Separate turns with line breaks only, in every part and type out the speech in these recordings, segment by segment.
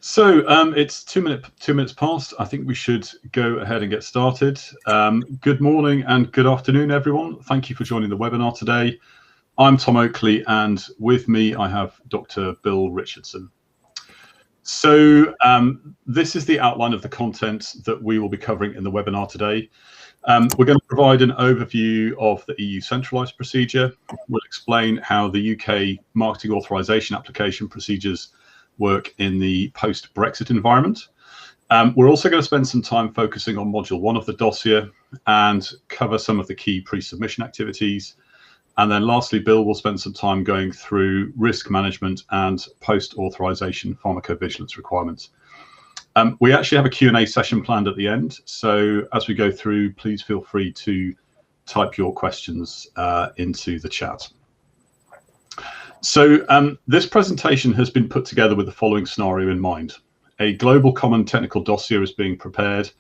So it's 2 minutes past. I think we should go ahead and get started. Good morning and good afternoon, everyone. Thank you for joining the webinar today. I'm Tom Oakley, and with me I have Dr. Bill Richardson. So this is the outline of the content that we will be covering in the webinar today. We're going to provide an overview of the EU centralised procedure. We'll explain how the UK marketing authorisation application procedures work in the post-Brexit environment. We're also going to spend some time focusing on Module 1 of the dossier and cover some of the key pre-submission activities. And then lastly, Bill will spend some time going through risk management and post-authorization pharmacovigilance requirements. We actually have a Q&A session planned at the end. So as we go through, please feel free to type your questions into the chat. So this presentation has been put together with the following scenario in mind. A global common technical dossier is being prepared.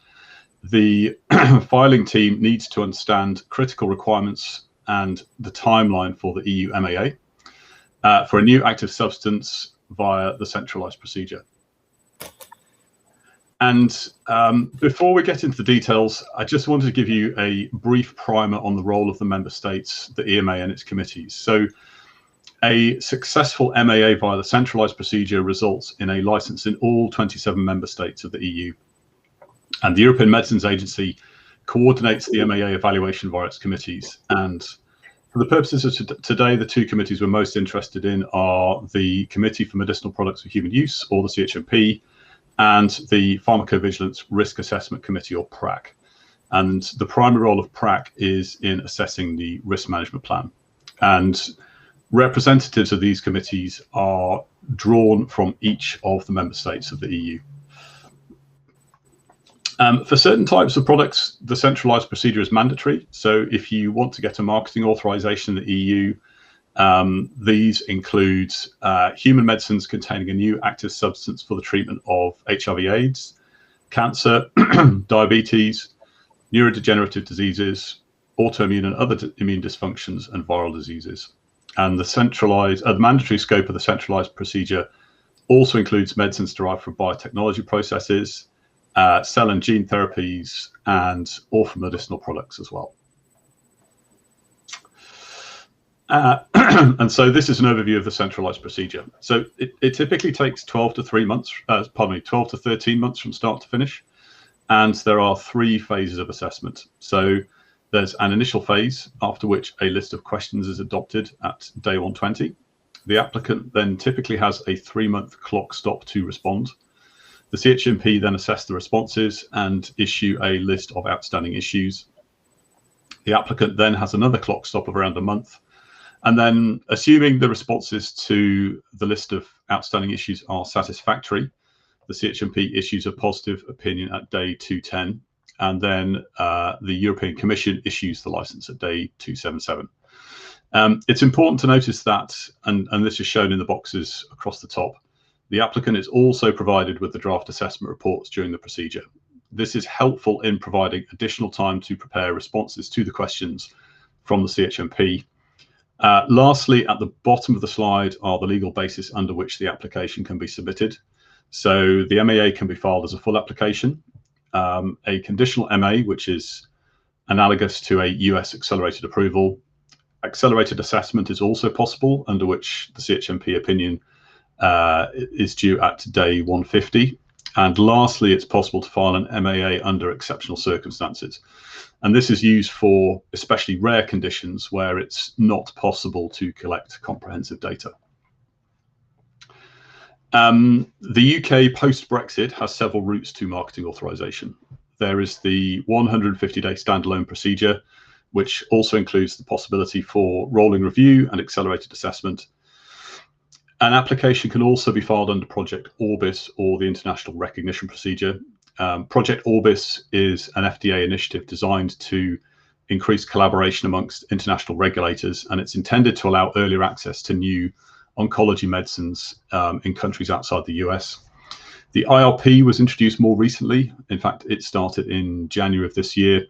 The filing team needs to understand critical requirements and the timeline for the EU MAA for a new active substance via the centralised procedure. And before we get into the details, I just wanted to give you a brief primer on the role of the member states, the EMA and its committees. So a successful MAA via the centralised procedure results in a licence in all 27 member states of the EU. And the European Medicines Agency coordinates the MAA evaluation via its committees. And for the purposes of today, the two committees we're most interested in are the Committee for Medicinal Products for Human Use, or the CHMP, and the Pharmacovigilance Risk Assessment Committee, or PRAC. And the primary role of PRAC is in assessing the risk management plan. And representatives of these committees are drawn from each of the member states of the EU. For certain types of products, the centralised procedure is mandatory. So if you want to get a marketing authorisation in the EU, these include human medicines containing a new active substance for the treatment of HIV/AIDS, cancer, diabetes, neurodegenerative diseases, autoimmune and other immune dysfunctions, and viral diseases. And the mandatory scope of the centralised procedure also includes medicines derived from biotechnology processes, cell and gene therapies, and orphan medicinal products as well. And so this is an overview of the centralised procedure. So it typically takes 12 to 13 months from start to finish. And there are 3 phases of assessment. So there's an initial phase, after which a list of questions is adopted at day 120. The applicant then typically has a 3-month clock stop to respond. The CHMP then assess the responses and issue a list of outstanding issues. The applicant then has another clock stop of around a month. And then, assuming the responses to the list of outstanding issues are satisfactory, the CHMP issues a positive opinion at day 210. And then the European Commission issues the license at day 277. It's important to notice that, and this is shown in the boxes across the top, the applicant is also provided with the draft assessment reports during the procedure. This is helpful in providing additional time to prepare responses to the questions from the CHMP. Lastly, at the bottom of the slide are the legal basis under which the application can be submitted. So the MAA can be filed as a full application. A conditional MA, which is analogous to a US accelerated approval. Accelerated assessment is also possible, under which the CHMP opinion is due at day 150. And lastly, it's possible to file an MAA under exceptional circumstances. And this is used for especially rare conditions where it's not possible to collect comprehensive data. The UK post-Brexit has several routes to marketing authorization. There is the 150-day standalone procedure, which also includes the possibility for rolling review and accelerated assessment. An application can also be filed under Project Orbis or the International Recognition Procedure. Project Orbis is an FDA initiative designed to increase collaboration amongst international regulators, and it's intended to allow earlier access to new oncology medicines in countries outside the US. The IRP was introduced more recently. In fact, it started in January of this year.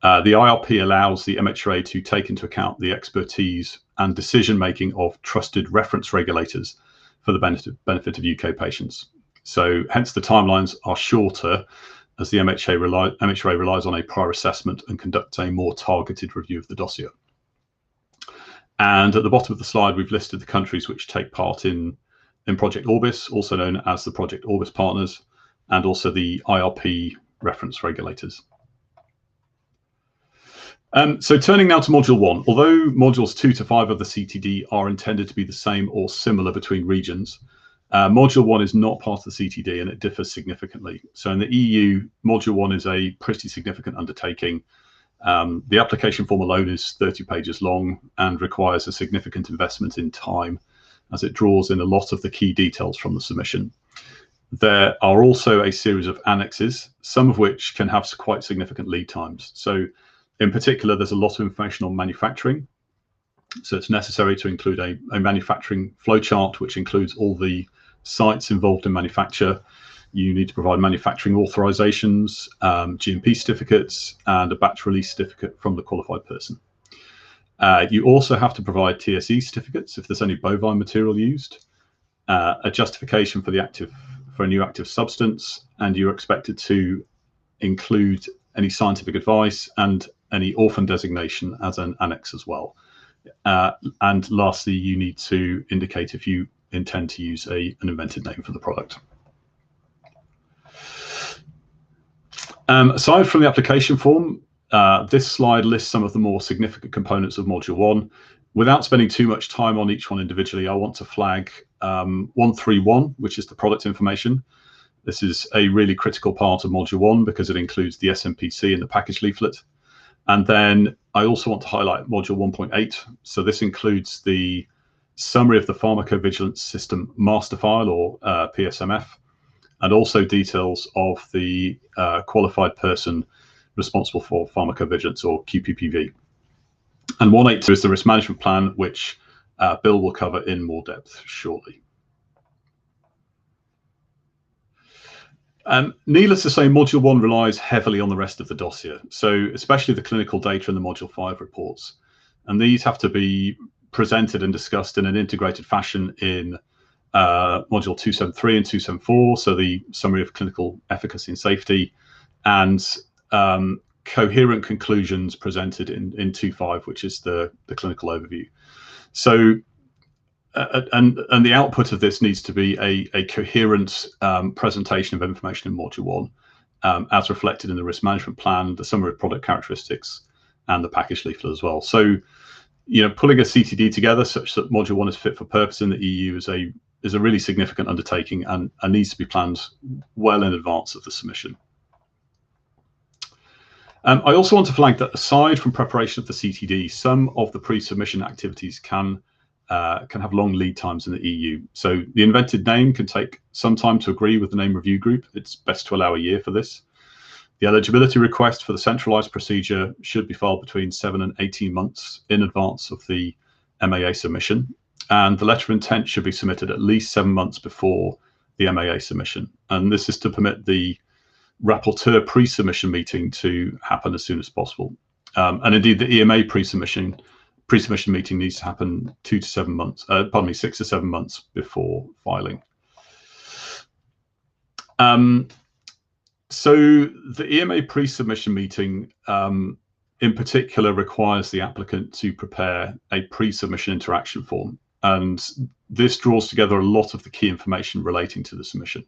The IRP allows the MHRA to take into account the expertise and decision-making of trusted reference regulators for the benefit of UK patients. So hence the timelines are shorter, as the MHRA relies on a prior assessment and conducts a more targeted review of the dossier. And at the bottom of the slide, we've listed the countries which take part in Project Orbis, also known as the Project Orbis partners, and also the IRP reference regulators. So turning now to Module 1, although Modules 2 to 5 of the CTD are intended to be the same or similar between regions, Module 1 is not part of the CTD and it differs significantly. So in the EU, Module 1 is a pretty significant undertaking. The application form alone is 30 pages long and requires a significant investment in time, as it draws in a lot of the key details from the submission. There are also a series of annexes, some of which can have quite significant lead times. So in particular, there's a lot of information on manufacturing. So it's necessary to include a manufacturing flowchart, which includes all the sites involved in manufacture. You need to provide manufacturing authorizations, GMP certificates, and a batch release certificate from the qualified person. You also have to provide TSE certificates if there's any bovine material used, a justification for a new active substance, and you're expected to include any scientific advice and any orphan designation as an annex as well. And lastly, you need to indicate if you intend to use an invented name for the product. Aside from the application form, this slide lists some of the more significant components of Module 1. Without spending too much time on each one individually, I want to flag 131, which is the product information. This is a really critical part of Module 1 because it includes the SMPC and the package leaflet. And then I also want to highlight Module 1.8. So this includes the summary of the pharmacovigilance system master file, or PSMF, and also details of the qualified person responsible for pharmacovigilance, or QPPV. And 1.8 is the risk management plan, which Bill will cover in more depth shortly. Needless to say, Module 1 relies heavily on the rest of the dossier, so especially the clinical data in the Module 5 reports. And these have to be presented and discussed in an integrated fashion in Module 273 and 274, so the summary of clinical efficacy and safety, and coherent conclusions presented in 2.5, which is the clinical overview. So and the output of this needs to be a coherent presentation of information in Module 1, as reflected in the risk management plan, the summary of product characteristics, and the package leaflet as well. So, pulling a CTD together such that Module 1 is fit for purpose in the EU is a really significant undertaking and needs to be planned well in advance of the submission. I also want to flag that aside from preparation of the CTD, some of the pre-submission activities can have long lead times in the EU. So the invented name can take some time to agree with the name review group. It's best to allow a year for this. The eligibility request for the centralised procedure should be filed between 7 and 18 months in advance of the MAA submission. And the letter of intent should be submitted at least 7 months before the MAA submission. And this is to permit the rapporteur pre-submission meeting to happen as soon as possible. And indeed, the EMA pre-submission meeting needs to happen 6 to 7 months before filing. So the EMA pre-submission meeting in particular requires the applicant to prepare a pre-submission interaction form. And this draws together a lot of the key information relating to the submission.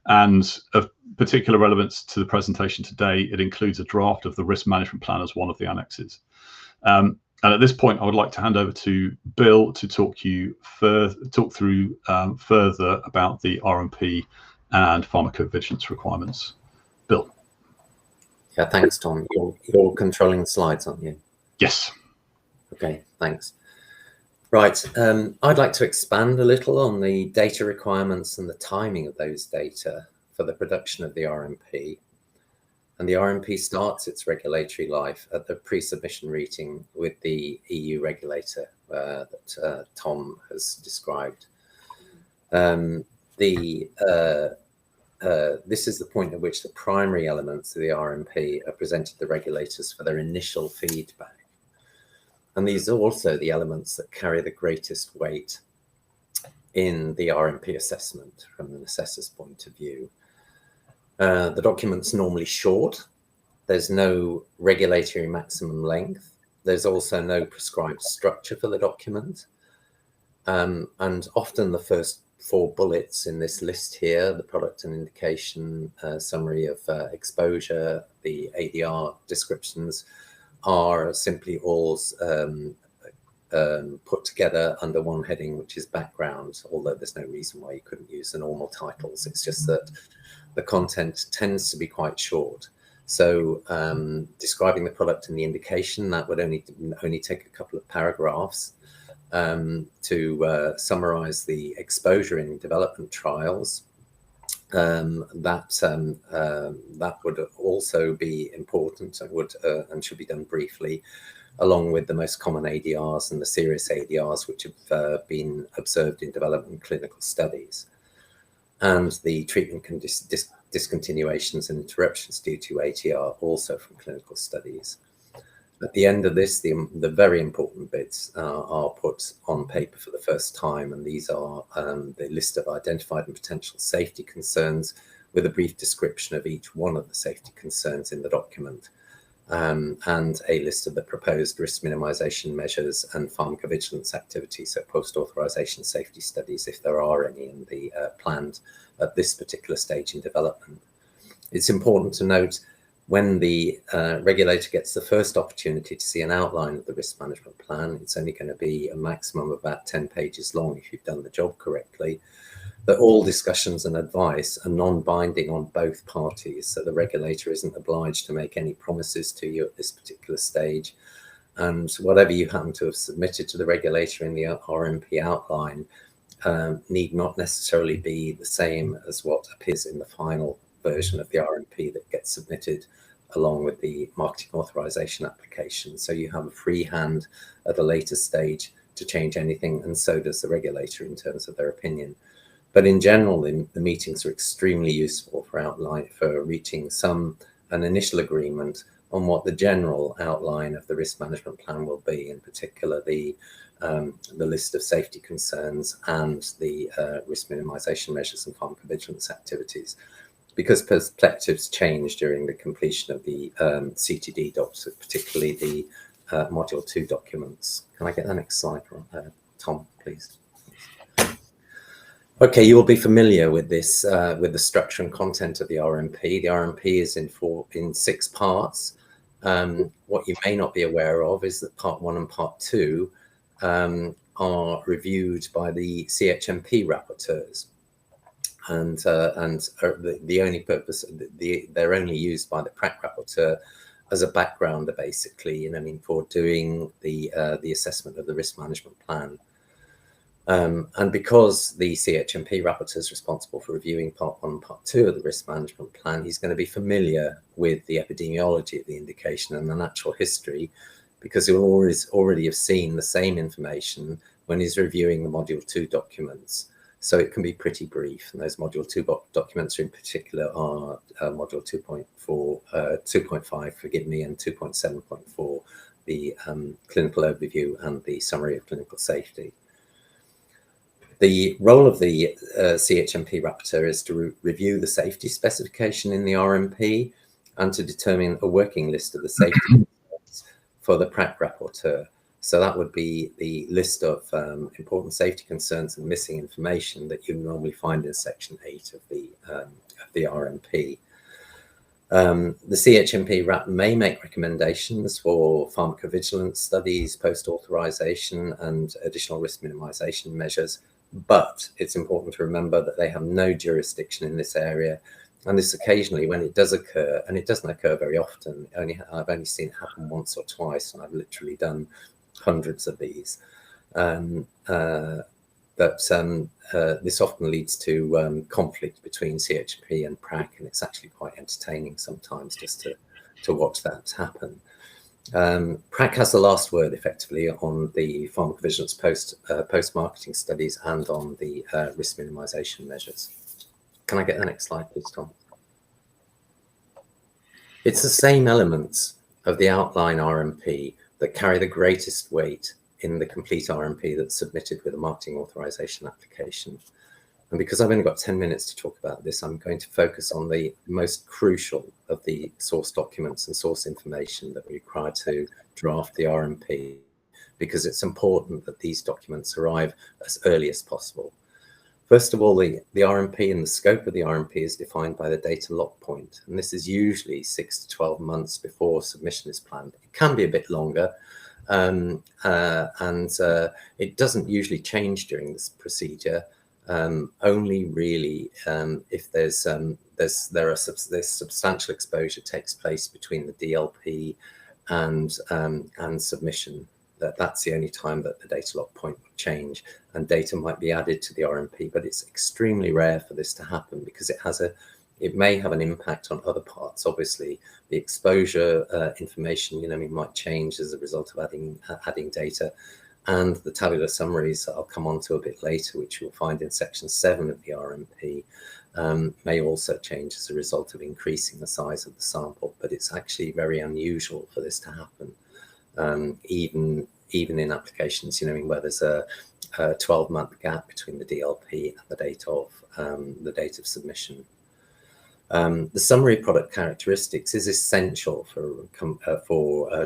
And of particular relevance to the presentation today, it includes a draft of the risk management plan as one of the annexes. And at this point, I would like to hand over to Bill to talk through further about the RMP and pharmacovigilance requirements. Bill.
Yeah, thanks, Tom. You're controlling the slides, aren't you?
Yes.
Okay, thanks. Right, I'd like to expand a little on the data requirements and the timing of those data for the production of the RMP. And the RMP starts its regulatory life at the pre-submission meeting with the EU regulator that Tom has described. This is the point at which the primary elements of the RMP are presented to the regulators for their initial feedback. And these are also the elements that carry the greatest weight in the RMP assessment from an assessor's point of view. The document's normally short. There's no regulatory maximum length. There's also no prescribed structure for the document. And often the first 4 bullets in this list here, the product and indication, summary of exposure, the ADR descriptions, are simply all put together under one heading, which is background, although there's no reason why you couldn't use the normal titles. It's just that the content tends to be quite short. So describing the product and the indication, that would only take a couple of paragraphs. To summarize the exposure in development trials, that would also be important and and should be done briefly, along with the most common ADRs and the serious ADRs which have been observed in development clinical studies, and the treatment discontinuations and interruptions due to ATR also from clinical studies. At the end of this, the very important bits are put on paper for the first time, and these are the list of identified and potential safety concerns with a brief description of each one of the safety concerns in the document, and a list of the proposed risk minimization measures and pharmacovigilance activities, so post-authorization safety studies, if there are any in the planned at this particular stage in development. It's important to note, when the regulator gets the first opportunity to see an outline of the risk management plan, it's only going to be a maximum of about 10 pages long if you've done the job correctly, that all discussions and advice are non-binding on both parties. So the regulator isn't obliged to make any promises to you at this particular stage. And whatever you happen to have submitted to the regulator in the RMP outline need not necessarily be the same as what appears in the final version of the RMP that gets submitted along with the marketing authorization application. So you have a free hand at a later stage to change anything, and so does the regulator in terms of their opinion. But in general, the meetings are extremely useful for reaching an initial agreement on what the general outline of the risk management plan will be, in particular the list of safety concerns and the risk minimization measures and pharmacovigilance activities, because perspectives change during the completion of the CTD docs, particularly the Module 2 documents. Can I get the next slide, Tom, please? Okay, you will be familiar with this, with the structure and content of the RMP. The RMP is in 6 parts. What you may not be aware of is that Part 1 and Part 2 are reviewed by the CHMP rapporteurs. And the only purpose, they're only used by the PRAC rapporteur as a backgrounder, basically, for doing the assessment of the risk management plan. And because the CHMP rapporteur is responsible for reviewing Part 1 and Part 2 of the risk management plan, he's going to be familiar with the epidemiology of the indication and the natural history, because he will already have seen the same information when he's reviewing the Module 2 documents. So it can be pretty brief, and those Module 2 documents in particular are Module 2.5, forgive me, and 2.7.4, the clinical overview and the summary of clinical safety. The role of the CHMP rapporteur is to review the safety specification in the RMP and to determine a working list of the safety for the PRAC rapporteur. So that would be the list of important safety concerns and missing information that you normally find in Section 8 of the RMP. The CHMP RAP may make recommendations for pharmacovigilance studies, post-authorization, and additional risk minimization measures, but it's important to remember that they have no jurisdiction in this area. And this occasionally, when it does occur, and it doesn't occur very often, I've only seen it happen once or twice, and I've literally done hundreds of these. that this often leads to conflict between CHMP and PRAC, and it's actually quite entertaining sometimes just to watch that happen. PRAC has the last word effectively on the pharmacovigilance post-marketing studies and on the risk minimization measures. Can I get the next slide, please, Tom? It's the same elements of the outline RMP that carry the greatest weight in the complete RMP that's submitted with a marketing authorization application. And because I've only got 10 minutes to talk about this, I'm going to focus on the most crucial of the source documents and source information that we require to draft the RMP, because it's important that these documents arrive as early as possible. First of all, the RMP and the scope of the RMP is defined by the data lock point, and this is usually 6 to 12 months before submission is planned. It can be a bit longer, and it doesn't usually change during this procedure. Only really if there's substantial exposure takes place between the DLP and submission. That's the only time that the data lock point would change, and data might be added to the RMP, but it's extremely rare for this to happen because it may have an impact on other parts. Obviously, the exposure information, might change as a result of adding data. And the tabular summaries that I'll come on to a bit later, which you'll find in section 7 of the RMP, may also change as a result of increasing the size of the sample. But it's actually very unusual for this to happen, even in applications, where there's a 12-month gap between the DLP and the date of submission. The summary product characteristics is essential for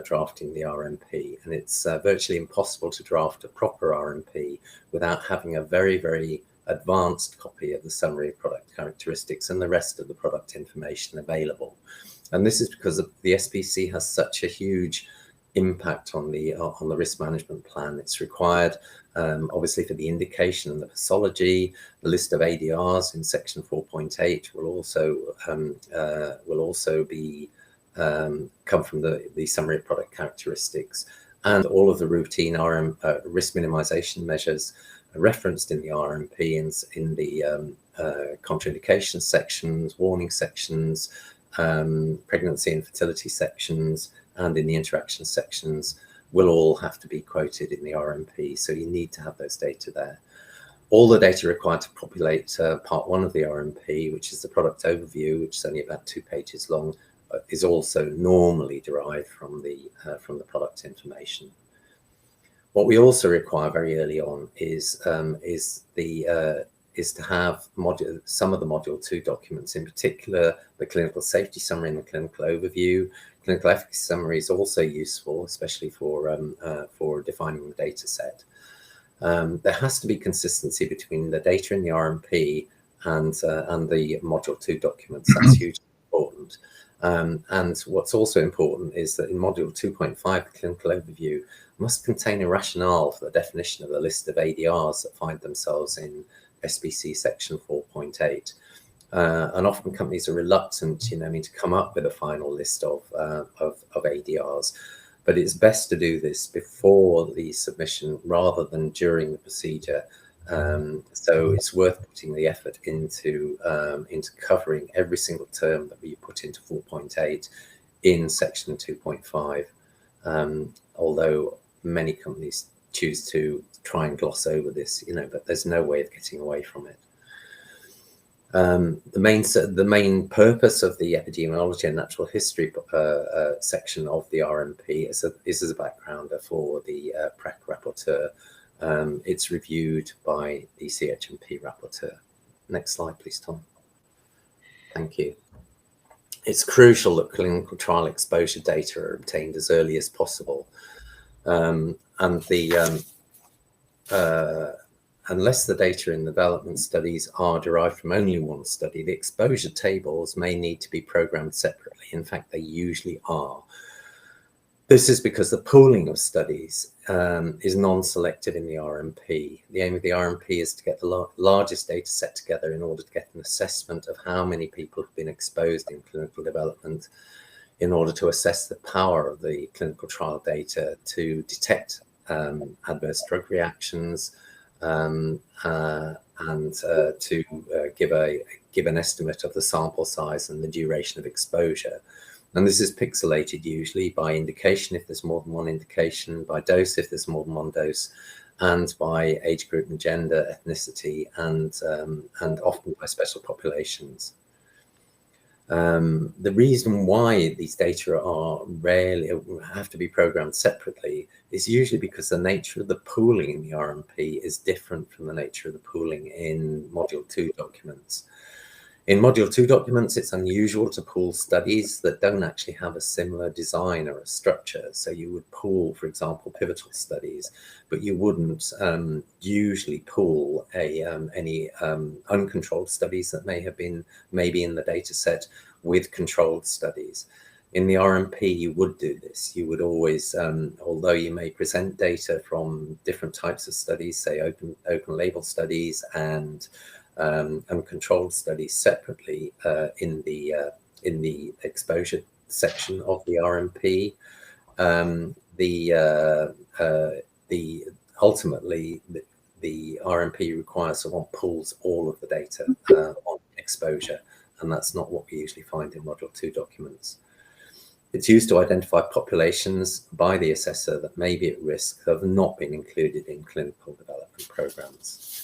drafting the RMP, and it's virtually impossible to draft a proper RMP without having a very, very advanced copy of the summary product characteristics and the rest of the product information available. And this is because the SPC has such a huge impact on the risk management plan. It's required obviously for the indication and the pathology. The list of ADRs in section 4.8 will also be come from the summary of product characteristics, and all of the routine risk minimization measures referenced in the RMP in the contraindication sections, warning sections, pregnancy and fertility sections, and in the interaction sections will all have to be quoted in the RMP. So you need to have those data there. All the data required to populate part 1 of the RMP, which is the product overview, which is only about 2 pages long, is also normally derived from the product information. What we also require very early on is to have some of the Module 2 documents, in particular the clinical safety summary and the clinical overview. Clinical efficacy summary is also useful, especially for defining the data set. There has to be consistency between the data in the RMP and the Module 2 documents. That's hugely important. And what's also important is that in Module 2.5, the clinical overview must contain a rationale for the definition of the list of ADRs that find themselves in SPC section 4.8. And often companies are reluctant, to come up with a final list of ADRs. But it's best to do this before the submission rather than during the procedure. So it's worth putting the effort into covering every single term that we put into 4.8 in section 2.5. Although many companies choose to try and gloss over this, but there's no way of getting away from it. The main purpose of the epidemiology and natural history section of the RMP is as a backgrounder for the PRAC rapporteur. It's reviewed by the CHMP rapporteur. Next slide, please, Tom. Thank you. It's crucial that clinical trial exposure data are obtained as early as possible. Unless the data in the development studies are derived from only one study, the exposure tables may need to be programmed separately. In fact, they usually are. This is because the pooling of studies is non-selective in the RMP. The aim of the RMP is to get the largest data set together in order to get an assessment of how many people have been exposed in clinical development, in order to assess the power of the clinical trial data to detect adverse drug reactions, and to give an estimate of the sample size and the duration of exposure. And this is pixelated usually by indication if there's more than one indication, by dose if there's more than one dose, and by age group and gender, ethnicity, and often by special populations. The reason why these data are rarely have to be programmed separately is usually because the nature of the pooling in the RMP is different from the nature of the pooling in Module 2 documents. In Module 2 documents, it's unusual to pool studies that don't actually have a similar design or a structure. So you would pool, for example, pivotal studies, but you wouldn't usually pool any uncontrolled studies that may have been maybe in the data set with controlled studies. In the RMP, you would do this. You would always, although you may present data from different types of studies, say open label studies and controlled studies separately in the exposure section of the RMP. Ultimately the RMP requires that one pools all of the data on exposure, and that's not what we usually find in Module 2 documents. It's used to identify populations by the assessor that may be at risk of not being included in clinical development programs.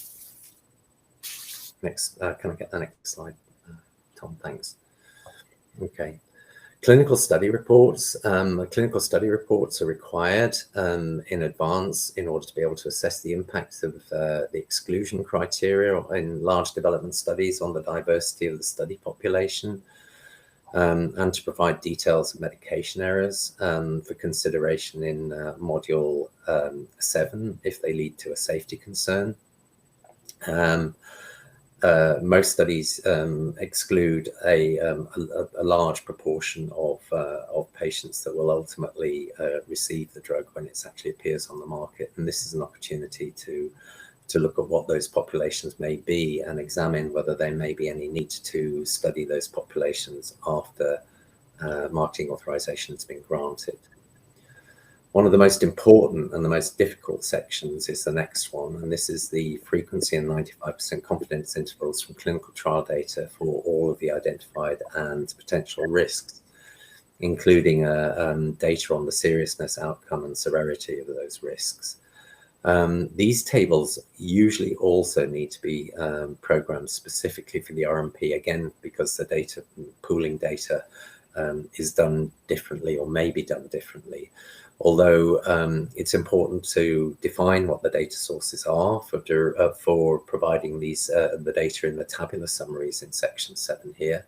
Next, can I get the next slide, Tom? Thanks. Okay. Clinical study reports. Clinical study reports are required in advance in order to be able to assess the impact of the exclusion criteria in large development studies on the diversity of the study population, and to provide details of medication errors for consideration in Module 7 if they lead to a safety concern. Most studies exclude a large proportion of patients that will ultimately receive the drug when it actually appears on the market. And this is an opportunity to look at what those populations may be and examine whether there may be any need to study those populations after marketing authorization has been granted. One of the most important and the most difficult sections is the next one, and this is the frequency and 95% confidence intervals from clinical trial data for all of the identified and potential risks, including data on the seriousness, outcome, and severity of those risks. These tables usually also need to be programmed specifically for the RMP, again, because the data pooling data is done differently or may be done differently. Although it's important to define what the data sources are for providing these the data in the tabular summaries in section 7 here.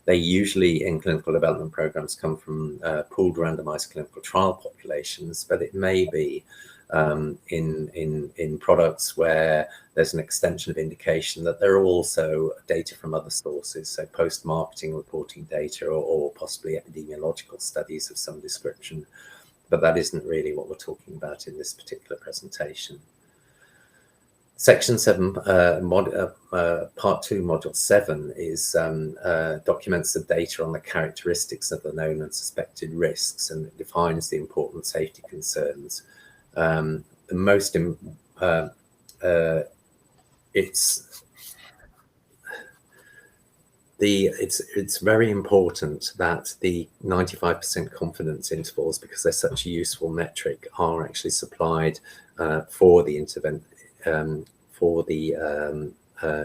They usually in clinical development programs come from pooled randomized clinical trial populations, but it may be in products where there's an extension of indication that there are also data from other sources, so post-marketing reporting data or possibly epidemiological studies of some description. But that isn't really what we're talking about in this particular presentation. Section 7, Part 2, Module 7 is documents the data on the characteristics of the known and suspected risks, and it defines the important safety concerns. It's very important that the 95% confidence intervals, because they're such a useful metric, are actually supplied for the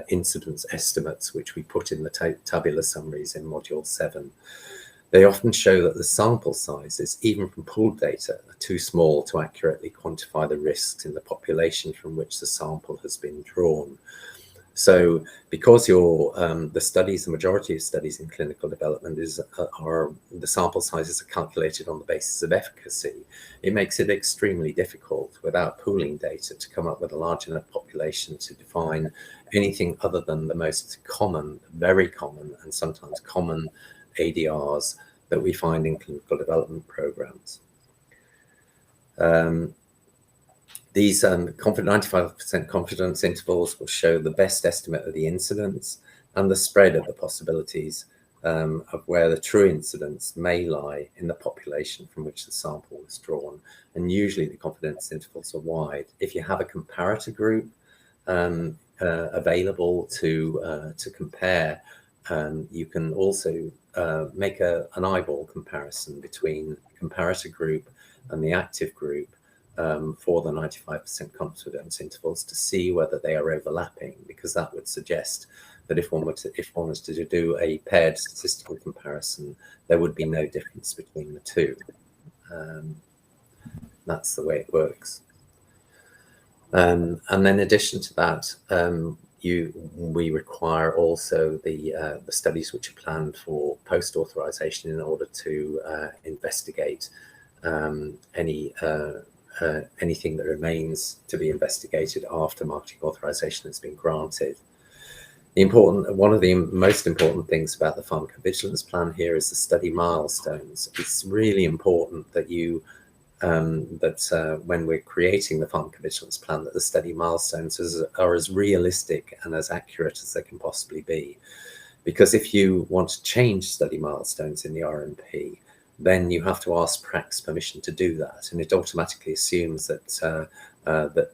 incidence estimates, which we put in the tabular summaries in Module 7. They often show that the sample sizes, even from pooled data, are too small to accurately quantify the risks in the population from which the sample has been drawn. So because the majority of studies in clinical development are the sample sizes are calculated on the basis of efficacy, it makes it extremely difficult without pooling data to come up with a large enough population to define anything other than the most common, very common, and sometimes common ADRs that we find in clinical development programs. These 95% confidence intervals will show the best estimate of the incidence and the spread of the possibilities of where the true incidence may lie in the population from which the sample was drawn. And usually the confidence intervals are wide. If you have a comparator group, available to compare. You can also make an eyeball comparison between the comparator group and the active group for the 95% confidence intervals to see whether they are overlapping, because that would suggest that if one was to do a paired statistical comparison, there would be no difference between the two. That's the way it works. And then in addition to that, we require also the studies which are planned for post-authorization in order to investigate anything that remains to be investigated after marketing authorization has been granted. One of the most important things about the pharmacovigilance plan here is the study milestones. It's really important that when we're creating the pharmacovigilance plan, that the study milestones are as realistic and as accurate as they can possibly be. Because if you want to change study milestones in the RMP, then you have to ask PRAC's permission to do that, and it automatically assumes that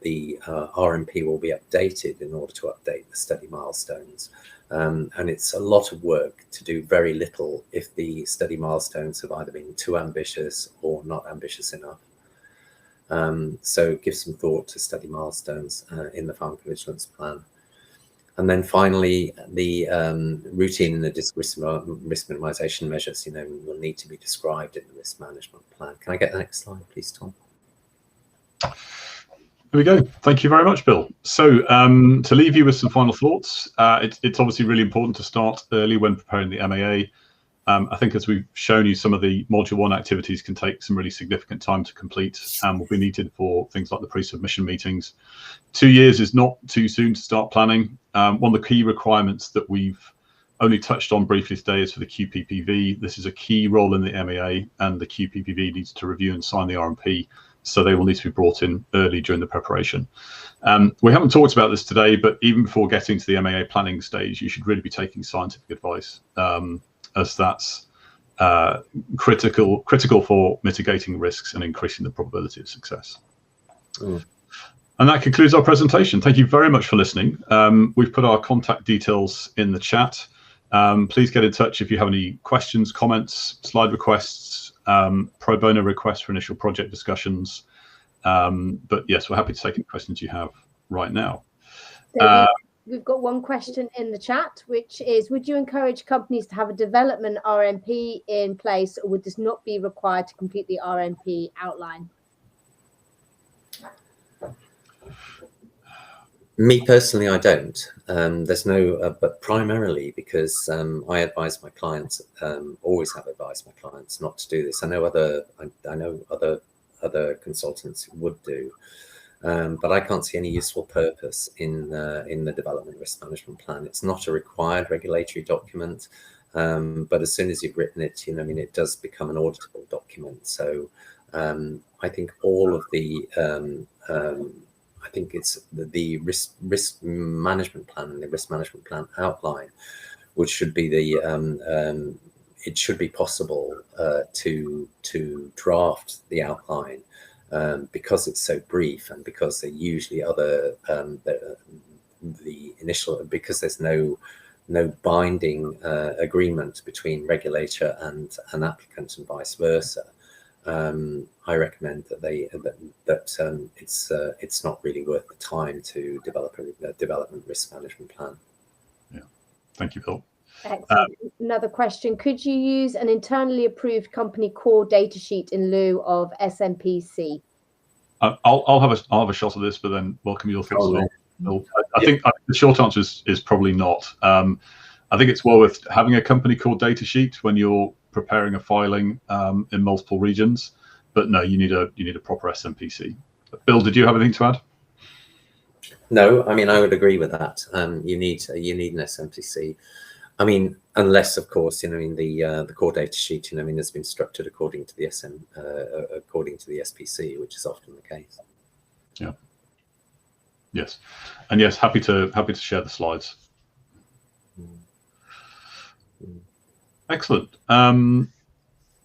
the RMP will be updated in order to update the study milestones. And it's a lot of work to do very little if the study milestones have either been too ambitious or not ambitious enough. So give some thought to study milestones in the pharmacovigilance plan. And then finally, the routine and the risk minimization measures, will need to be described in the risk management plan. Can I get the next slide, please, Tom?
There we go. Thank you very much, Bill. So to leave you with some final thoughts, it's obviously really important to start early when preparing the MAA. I think as we've shown you, some of the Module 1 activities can take some really significant time to complete and will be needed for things like the pre-submission meetings. 2 years is not too soon to start planning. One of the key requirements that we've only touched on briefly today is for the QPPV. This is a key role in the MAA, and the QPPV needs to review and sign the RMP, so they will need to be brought in early during the preparation. We haven't talked about this today, but even before getting to the MAA planning stage, you should really be taking scientific advice, as that's critical for mitigating risks and increasing the probability of success. And that concludes our presentation. Thank you very much for listening. We've put our contact details in the chat. Please get in touch if you have any questions, comments, slide requests, pro bono requests for initial project discussions. But yes, we're happy to take any questions you have right now.
We've got one question in the chat, which is, would you encourage companies to have a development RMP in place, or would this not be required to complete the RMP outline?
Me personally, I don't. There's no, but primarily because I advise my clients, always have advised my clients not to do this. I know other consultants would do. But I can't see any useful purpose in the development risk management plan. It's not a required regulatory document, but as soon as you've written it, it does become an auditable document. So I think all of the I think it's the risk management plan and the risk management plan outline, which should be the it should be possible to draft the outline. Because it's so brief, and because there usually other because there's no binding agreement between regulator and an applicant and vice versa. I recommend that it's not really worth the time to develop a development risk management plan.
Yeah, thank you, Bill.
Excellent. Another question: could you use an internally approved company core data sheet in lieu of SMPC?
I'll have a shot at this, but then welcome your thoughts as well. I think the short answer is probably not. I think it's well worth having a company core data sheet when you're preparing a filing in multiple regions, but no, you need a proper SMPC. Bill, did you have anything to add?
No, I mean, I would agree with that. You need an SMPC. I mean, unless, of course, the core data sheet, has been structured according to the SPC, which is often the case.
Yeah. Yes, and yes, happy to share the slides. Excellent.